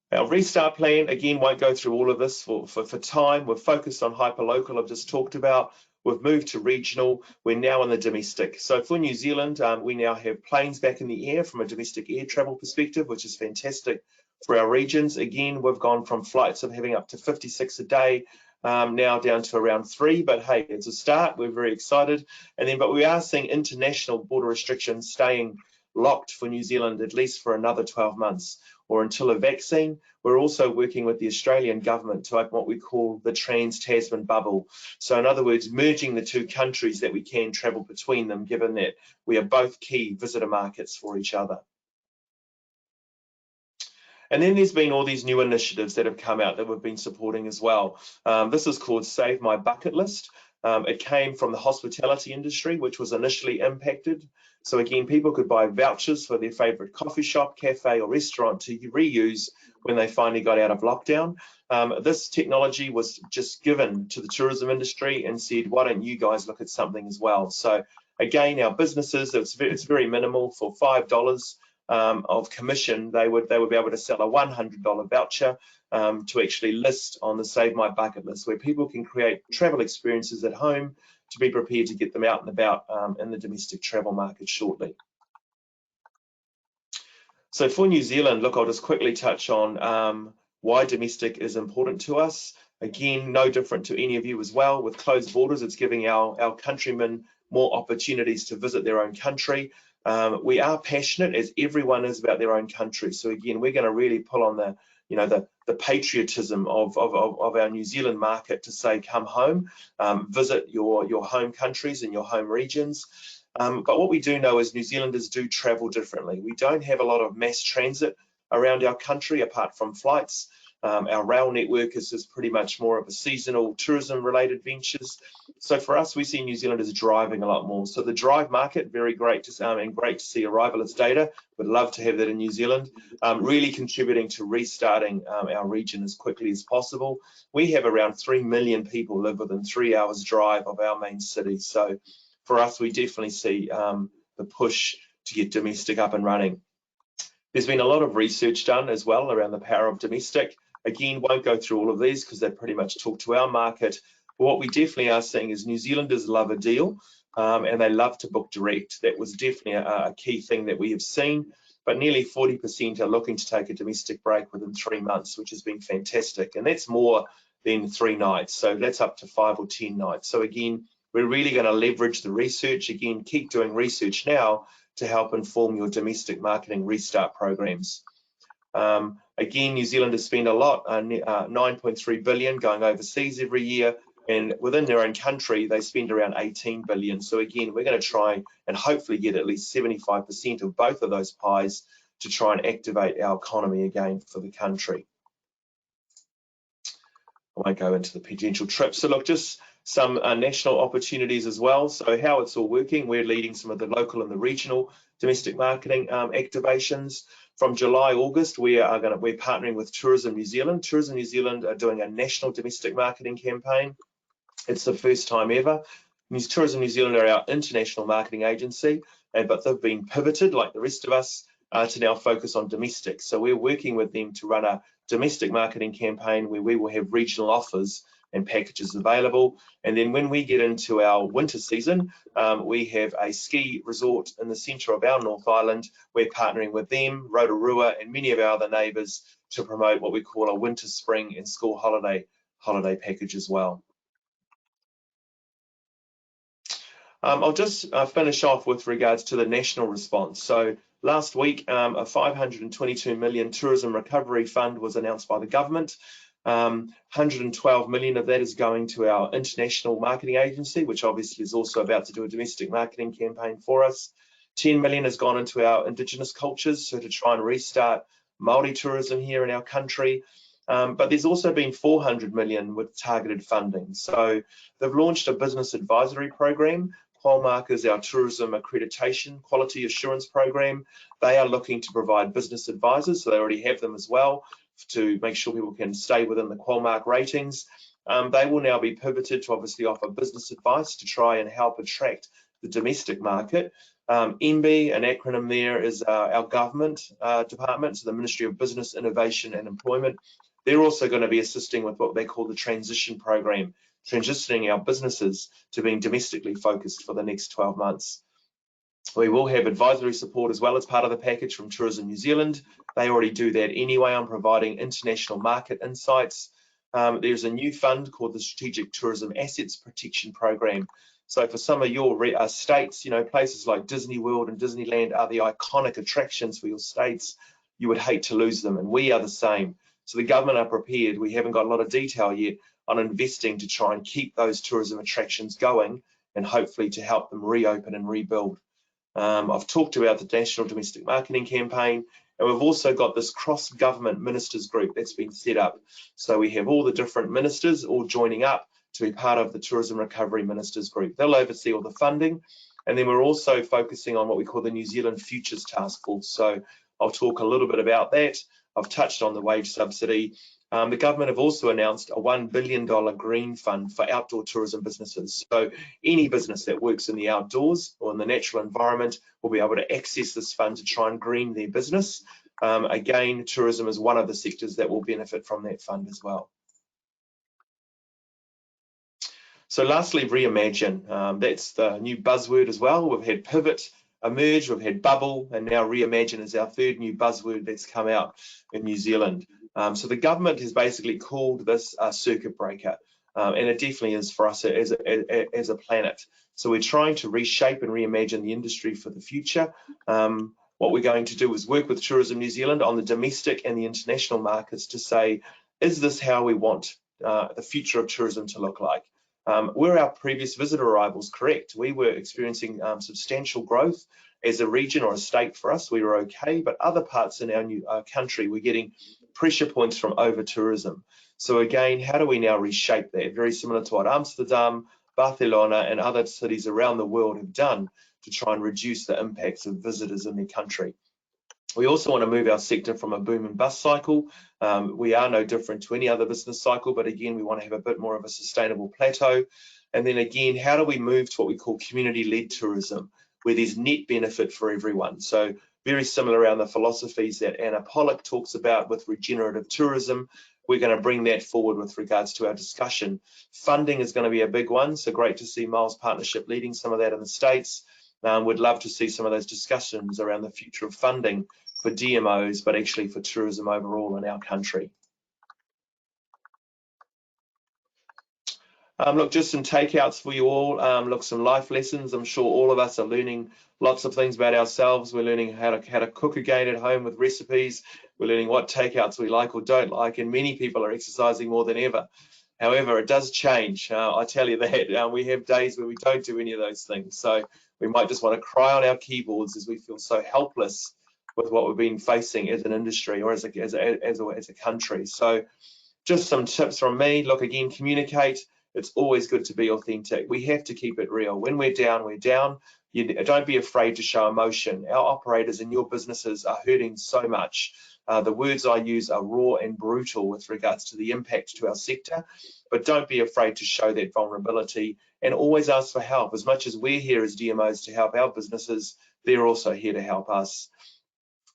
Our restart plan, again, won't go through all of this for time. We're focused on hyperlocal, I've just talked about. We've moved to regional. We're now in the domestic. So for New Zealand, we now have planes back in the air from a domestic air travel perspective, which is fantastic for our regions. Again, we've gone from flights of having up to 56 a day, now down to around 3, but hey, it's a start. We're very excited. But we are seeing international border restrictions staying locked for New Zealand at least for another 12 months or until a vaccine. We're also working with the Australian government to open what we call the Trans-Tasman bubble. So in other words, merging the two countries that we can travel between them, given that we are both key visitor markets for each other. And then there's been all these new initiatives that have come out that we've been supporting as well. This is called Save My Bucket List. It came from the hospitality industry, which was initially impacted. So again, people could buy vouchers for their favorite coffee shop, cafe or restaurant to reuse when they finally got out of lockdown. This technology was just given to the tourism industry and said, why don't you guys look at something as well? So again, our businesses, it's very minimal. For $5 of commission, they would be able to sell a $100 voucher to actually list on the Save My Bucket List, where people can create travel experiences at home to be prepared to get them out and about in the domestic travel market shortly. So for New Zealand, look, I'll just quickly touch on why domestic is important to us. Again, no different to any of you as well. With closed borders, it's giving our countrymen more opportunities to visit their own country. We are passionate, as everyone is, about their own country. So again, we're going to really pull on the patriotism of our New Zealand market to say, come home, visit your home countries and your home regions. But what we do know is New Zealanders do travel differently. We don't have a lot of mass transit around our country apart from flights. Our rail network is pretty much more of a seasonal tourism related ventures. So for us, we see New Zealanders driving a lot more. So the drive market, very great to see Arrivalist data. Would love to have that in New Zealand, really contributing to restarting our region as quickly as possible. We have around 3 million people live within 3 hours drive of our main city. So for us, we definitely see the push to get domestic up and running. There's been a lot of research done as well around the power of domestic. Again, won't go through all of these because they pretty much talk to our market. But what we definitely are seeing is New Zealanders love a deal and they love to book direct. That was definitely a key thing that we have seen. But nearly 40% are looking to take a domestic break within 3 months, which has been fantastic. And that's more than 3 nights. So that's up to 5 or 10 nights. So again, we're really going to leverage the research. Again, keep doing research now to help inform your domestic marketing restart programs. Again, New Zealanders spend a lot, 9.3 billion going overseas every year, and within their own country, they spend around 18 billion. So again, we're going to try and hopefully get at least 75% of both of those pies to try and activate our economy again for the country. I won't go into the potential trips. So look, just some national opportunities as well. So how it's all working, we're leading some of the local and the regional domestic marketing activations. From July, August, we're partnering with Tourism New Zealand. Tourism New Zealand are doing a national domestic marketing campaign. It's the first time ever. Tourism New Zealand are our international marketing agency, but they've been pivoted, like the rest of us, to now focus on domestic. So we're working with them to run a domestic marketing campaign where we will have regional offers and packages available. And then when we get into our winter season, we have a ski resort in the centre of our North Island. We're partnering with them, Rotorua, and many of our other neighbours to promote what we call a winter, spring, and school holiday package as well. I'll just finish off with regards to the national response. So last week, a 522 million tourism recovery fund was announced by the government. 112 million of that is going to our international marketing agency, which obviously is also about to do a domestic marketing campaign for us. 10 million has gone into our Indigenous cultures, so to try and restart Māori tourism here in our country. But there's also been 400 million with targeted funding. So they've launched a business advisory program. Qualmark is our tourism accreditation quality assurance program. They are looking to provide business advisors, so they already have them as well, to make sure people can stay within the Qualmark ratings. They will now be pivoted to obviously offer business advice to try and help attract the domestic market. MB, an acronym there, is our government department, so the Ministry of Business, Innovation and Employment. They're also going to be assisting with what they call the transition program, transitioning our businesses to being domestically focused for the next 12 months. We will have advisory support as well as part of the package from Tourism New Zealand. They already do that anyway on providing international market insights. There's a new fund called the Strategic Tourism Assets Protection Program. So for some of your states, you know, places like Disney World and Disneyland are the iconic attractions for your states. You would hate to lose them, and we are the same. So the government are prepared. We haven't got a lot of detail yet on investing to try and keep those tourism attractions going and hopefully to help them reopen and rebuild. I've talked about the National Domestic Marketing Campaign, and we've also got this cross-government ministers group that's been set up. So we have all the different ministers all joining up to be part of the Tourism Recovery Ministers group. They'll oversee all the funding, and then we're also focusing on what we call the New Zealand Futures Task Force. So I'll talk a little bit about that. I've touched on the wage subsidy. The government have also announced a $1 billion green fund for outdoor tourism businesses. So any business that works in the outdoors or in the natural environment will be able to access this fund to try and green their business. Again, tourism is one of the sectors that will benefit from that fund as well. So lastly, reimagine. That's the new buzzword as well. We've had pivot emerge, we've had bubble, and now reimagine is our third new buzzword that's come out in New Zealand. So the government has basically called this a circuit breaker, and it definitely is for us as a planet. So we're trying to reshape and reimagine the industry for the future. What we're going to do is work with Tourism New Zealand on the domestic and the international markets to say, is this how we want the future of tourism to look like? Were our previous visitor arrivals correct? We were experiencing substantial growth as a region or a state. For us, we were okay, but other parts in our new country were getting pressure points from over tourism. So again, how do we now reshape that? Very similar to what Amsterdam, Barcelona and other cities around the world have done to try and reduce the impacts of visitors in their country. We also want to move our sector from a boom and bust cycle. We are no different to any other business cycle, but again, we want to have a bit more of a sustainable plateau. And then again, how do we move to what we call community-led tourism, where there's net benefit for everyone? So very similar around the philosophies that Anna Pollock talks about with regenerative tourism. We're going to bring that forward with regards to our discussion. Funding is going to be a big one, so great to see Miles Partnership leading some of that in the States. We'd love to see some of those discussions around the future of funding for DMOs, but actually for tourism overall in our country. Look, just some takeouts for you all. Look, some life lessons. I'm sure all of us are learning lots of things about ourselves. We're learning how to cook again at home with recipes. We're learning what takeouts we like or don't like, and many people are exercising more than ever. However, it does change. I tell you that. We have days where we don't do any of those things. So we might just want to cry on our keyboards as we feel so helpless with what we've been facing as an industry or as a country. So just some tips from me. Look, again, communicate. It's always good to be authentic. We have to keep it real. When we're down, we're down. Don't be afraid to show emotion. Our operators and your businesses are hurting so much. The words I use are raw and brutal with regards to the impact to our sector, but don't be afraid to show that vulnerability and always ask for help. As much as we're here as DMOs to help our businesses, they're also here to help us.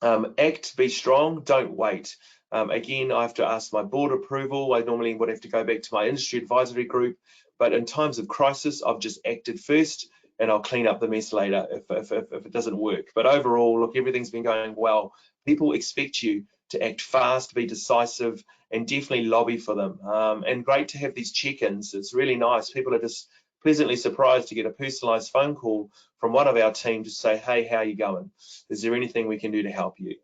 Act, be strong, don't wait. Again, I have to ask my board approval. I normally would have to go back to my industry advisory group, but in times of crisis, I've just acted first, and I'll clean up the mess later if it doesn't work. But overall, look, everything's been going well. People expect you to act fast, be decisive, and definitely lobby for them. And great to have these check-ins. It's really nice. People are just pleasantly surprised to get a personalised phone call from one of our team to say, hey, how are you going? Is there anything we can do to help you?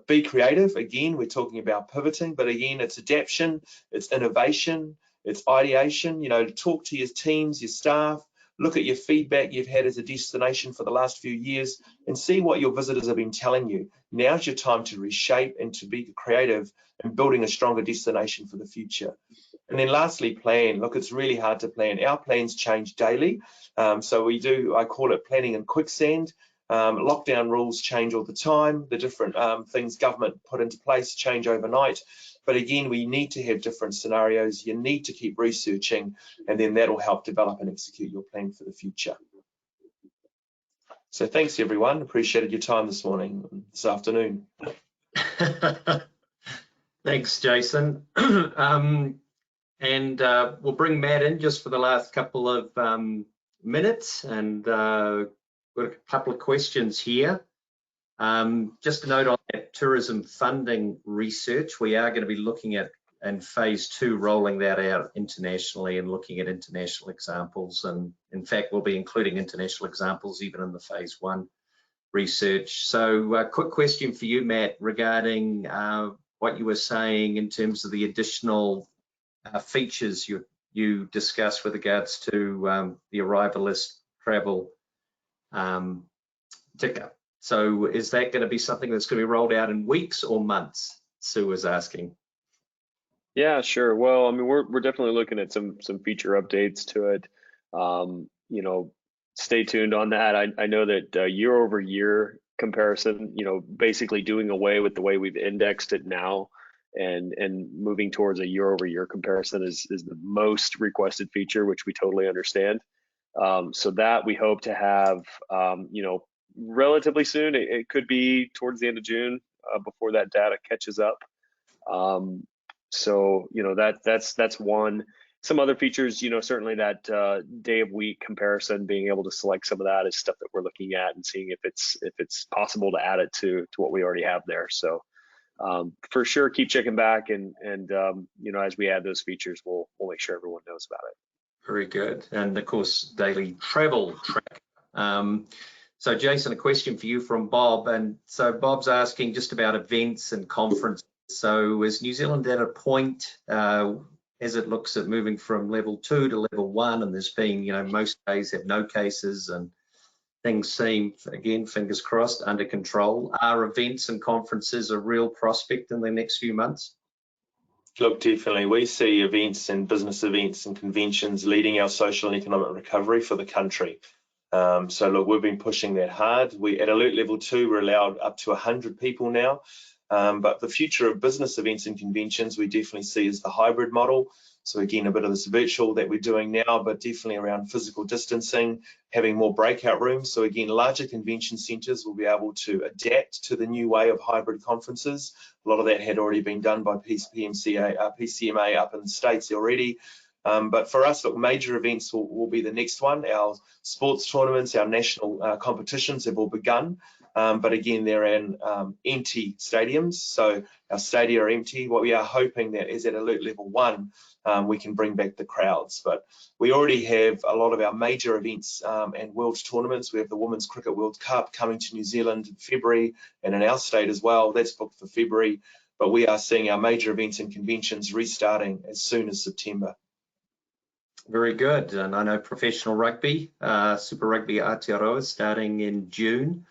Be creative. Again, we're talking about pivoting, but again, it's adaptation, it's innovation, it's ideation. You know, talk to your teams, your staff, look at your feedback you've had as a destination for the last few years and see what your visitors have been telling you. Now's your time to reshape and to be creative in building a stronger destination for the future. And then lastly, plan. Look, it's really hard to plan. Our plans change daily. So we do, I call it planning in quicksand. Lockdown rules change all the time. The different things government put into place change overnight. But again, we need to have different scenarios. You need to keep researching, and then that'll help develop and execute your plan for the future. So thanks, everyone. Appreciated your time this morning, this afternoon. Thanks, Jason. And we'll bring Matt in just for the last couple of minutes, and we've got a couple of questions here. Just a note on that tourism funding research, we are going to be looking at in phase 2 rolling that out internationally and looking at international examples, and in fact we'll be including international examples even in the phase 1 research. So quick question for you, Matt, regarding what you were saying in terms of the additional features you discussed with regards to the Arrivalist travel ticker. So is that going to be something that's going to be rolled out in weeks or months? Sue was asking. Yeah, sure. Well, I mean, we're definitely looking at some feature updates to it. You know, stay tuned on that. I know that year-over-year comparison, you know, basically doing away with the way we've indexed it now and moving towards a year-over-year comparison is the most requested feature, which we totally understand. So that we hope to have, you know, relatively soon. It could be towards the end of June before that data catches up. So, you know, that's one. Some other features, you know, certainly that day of week comparison, being able to select some of that is stuff that we're looking at and seeing if it's possible to add it to what we already have there. So for sure, keep checking back and you know, as we add those features, we'll make sure everyone knows about it. Very good. And of course, daily travel track. So Jason, a question for you from Bob. And so Bob's asking just about events and conferences. So is New Zealand at a point as it looks at moving from level 2 to level 1, and there's been, you know, most days have no cases and things seem, again, fingers crossed, under control. Are events and conferences a real prospect in the next few months? Look, definitely. We see events and business events and conventions leading our social and economic recovery for the country. So look, we've been pushing that hard. We at Alert Level 2, we're allowed up to 100 people now. But the future of business events and conventions we definitely see as the hybrid model. So again, a bit of this virtual that we're doing now, but definitely around physical distancing, having more breakout rooms. So again, larger convention centres will be able to adapt to the new way of hybrid conferences. A lot of that had already been done by PCMA up in the States already. But for us, look, major events will be the next one. Our sports tournaments, our national competitions have all begun. But again, they're in empty stadiums, so our stadia are empty. What we are hoping that is at Alert Level 1, we can bring back the crowds. But we already have a lot of our major events and world tournaments. We have the Women's Cricket World Cup coming to New Zealand in February, and in our state as well. That's booked for February. But we are seeing our major events and conventions restarting as soon as September. Very good. And I know professional rugby, Super Rugby Aotearoa, starting in June.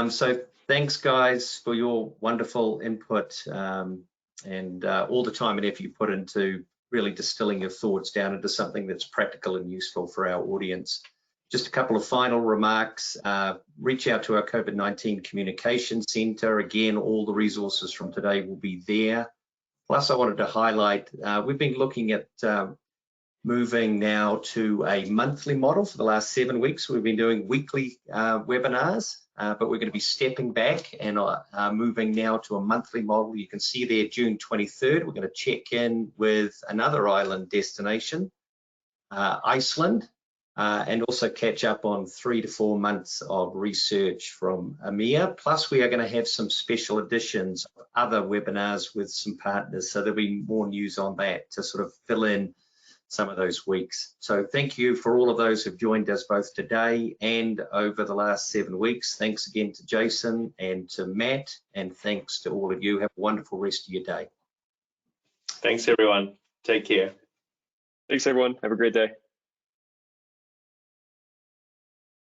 So thanks, guys, for your wonderful input and all the time and effort you put into really distilling your thoughts down into something that's practical and useful for our audience. Just a couple of final remarks. Reach out to our COVID-19 Communication Centre. Again, all the resources from today will be there. Plus, I wanted to highlight, we've been looking at moving now to a monthly model. For the last 7 weeks, we've been doing weekly webinars, but we're going to be stepping back and moving now to a monthly model. You can see there June 23rd, we're going to check in with another island destination, Iceland, and also catch up on 3 to 4 months of research from EMEA. Plus, we are going to have some special editions of other webinars with some partners, so there'll be more news on that to sort of fill in some of those weeks. So thank you for all of those who've joined us both today and over the last 7 weeks. Thanks again to Jason and to Matt, and thanks to all of you. Have a wonderful rest of your day. Thanks, everyone. Take care. Thanks, everyone. Have a great day.